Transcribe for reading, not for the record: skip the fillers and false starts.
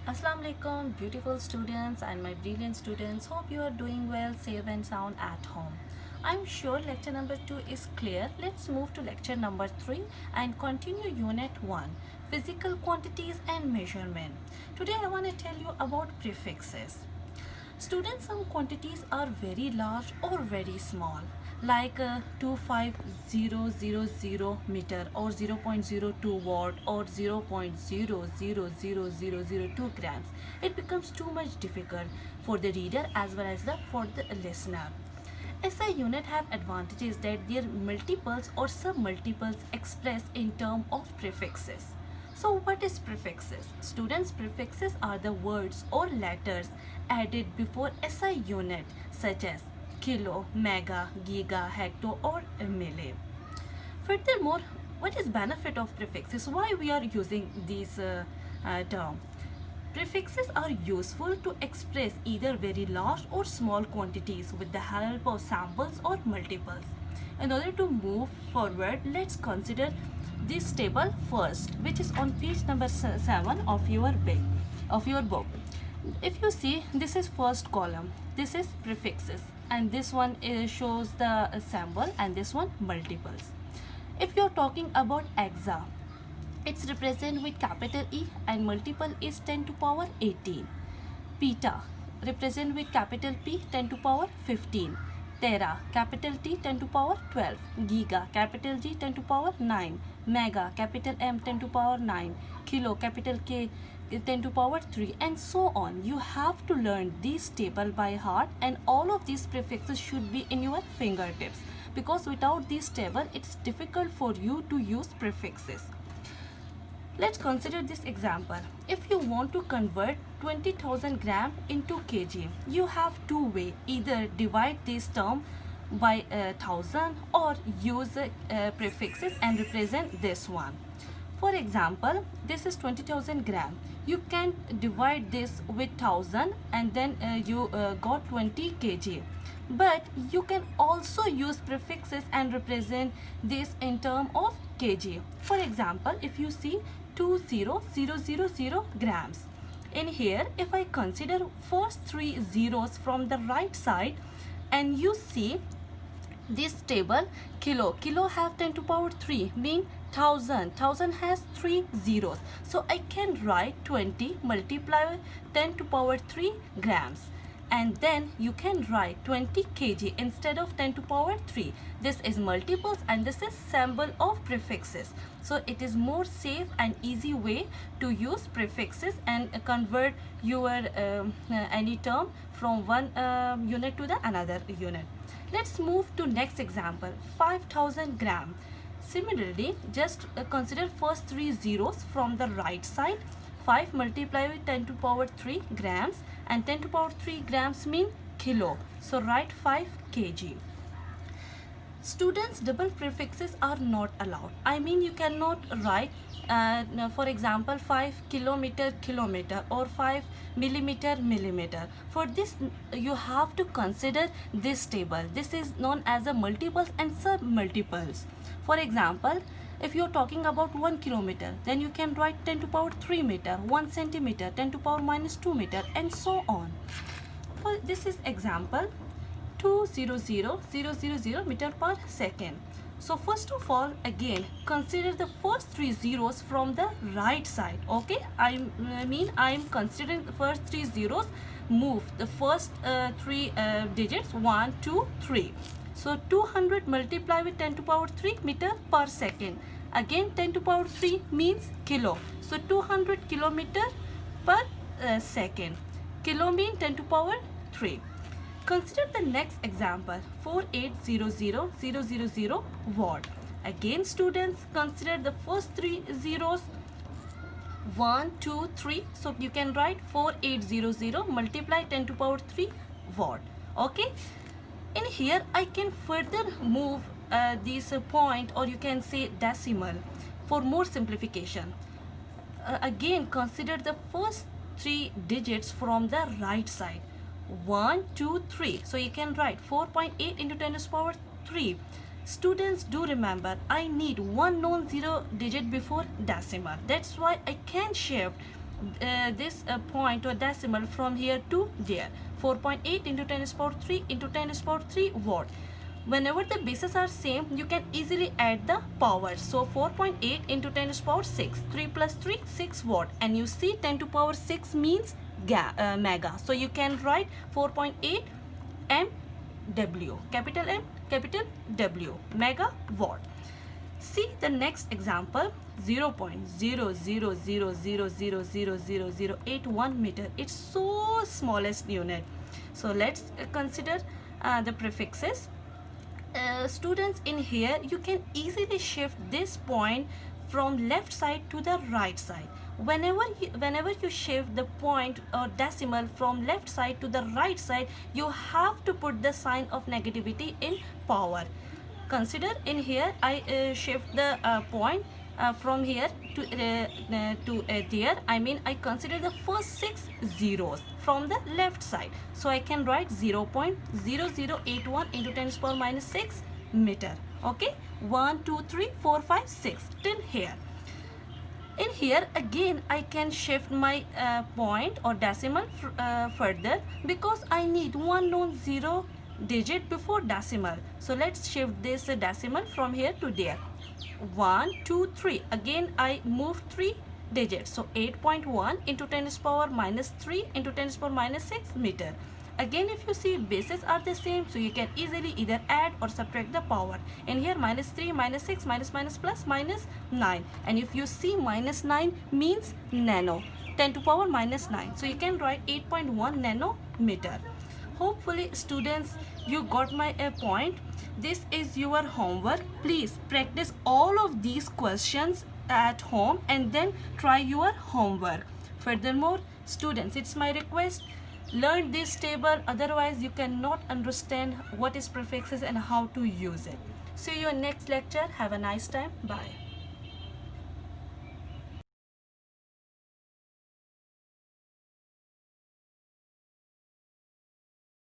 Assalamu alaikum, beautiful students and my brilliant students. Hope you are doing well, safe and sound at home. I'm sure lecture number 2 is clear. Let's move to lecture number 3 and continue unit 1, physical quantities and measurement. Today I want to tell you about prefixes. Students, some quantities are very large or very small, like 25000 meter or 0.02 watt or 0.000002 grams. It becomes too much difficult for the reader as well as for the listener. SI unit have advantages that their multiples or submultiples express in terms of prefixes. So what is prefixes? Students, prefixes are the words or letters added before SI unit such as kilo, mega, giga, hecto or milli. Furthermore, what is benefit of prefixes? Why we are using these term? Prefixes are useful to express either very large or small quantities with the help of samples or multiples. In order to move forward, let's consider this table first, which is on page number 7 of your book. If you see, this is first column, this is prefixes, and this one shows the symbol, and this one multiples. If you're talking about exa, it's represented with capital E and multiple is 10 to power 18. Peta represent with capital P 10 to power 15. Tera capital T 10 to power 12. Giga capital G 10 to power 9. Mega capital M 10 to power 9. Kilo capital K 10 to power 3, and so on. You have to learn this table by heart, and all of these prefixes should be in your fingertips, because without this table it's difficult for you to use prefixes. Let's consider this example. If you want to convert 20,000 gram into kg, you have two ways. Either divide this term by 1000 or use prefixes and represent this one. For example, this is 20,000 gram. You can divide this with 1000 and then you got 20 kg. But you can also use prefixes and represent this in term of kg. For example, if you see 20000 grams. In here, if I consider first three zeros from the right side, and you see this table, kilo have 10 to power 3, mean 1000 has 3 zeros. So I can write 20 multiply 10 to power 3 grams. And then you can write 20 kg instead of 10 to power 3. This is multiples and this is symbol of prefixes. So it is more safe and easy way to use prefixes and convert your any term from one unit to the another unit. Let's move to next example, 5000 gram. Similarly, just consider first three zeros from the right side. 5 multiplied with 10 to power 3 grams, and 10 to power 3 grams mean kilo. So write 5 kg. Students, double prefixes are not allowed. I mean, you cannot write for example 5 kilometer or 5 millimeter. For this you have to consider this table. This is known as a multiples and submultiples. For example, if you're talking about 1 kilometer, then you can write 10 to power 3 meter, 1 centimeter, 10 to power minus 2 meter, and so on. For this is example 200,000 meter per second. So first of all, again consider the first three zeros from the right side. Okay, I am considering the first three zeros. Move the first three digits 1 2 3. So 200 multiply with 10 to power 3 meter per second. Again 10 to power 3 means kilo. So 200 kilometer per second. Kilo mean 10 to power 3. Consider the next example, 4800,000 watt. Again students, consider the first three zeros 1 2 3. So you can write 4800 multiply 10 to power 3 watt. Okay. In here I can further move this point, or you can say decimal for more simplification. Again consider the first three digits from the right side, 1 2 3. So you can write 4.8 into 10 to the power 3. Students, do remember, I need one non-zero digit before decimal. That's why I can shift this point or decimal from here to there. 4.8 into 10 is power 3 into 10 is power 3 watt. Whenever the bases are same, you can easily add the power. So 4.8 into 10 is power 6. 3 plus 3, 6 watt. And you see 10 to power 6 means mega. So you can write 4.8 MW. Capital M, capital W. Megawatt. See the next example. 0.000000081 meter. It's so smallest unit. So let's consider the prefixes. Students, in here you can easily shift this point from left side to the right side. Whenever you shift the point or decimal from left side to the right side, you have to put the sign of negativity in power. Consider in here I shift the point from here to there. I mean, I consider the first 6 zeros from the left side. So I can write 0.0081 into 10 to the power minus 6 meter. Okay, 1, 2, 3, 4, 5, 6 till here. In here again I can shift my point or decimal further, because I need one lone zero digit before decimal. So let's shift this decimal from here to there. 1, 2, 3. Again I move 3 digits. So 8.1 into 10 to the power minus 3 into 10 to the power minus 6 meter. Again, if you see bases are the same, so you can easily either add or subtract the power. In here minus 3, minus 6, minus plus minus 9. And if you see minus 9 means nano. 10 to the power minus 9. So you can write 8.1 nanometer. Hopefully students, you got my point. This is your homework. Please practice all of these questions at home and then try your homework. Furthermore, students, it's my request, learn this table, otherwise you cannot understand what is prefixes and how to use it. See you in next lecture. Have a nice time. Bye.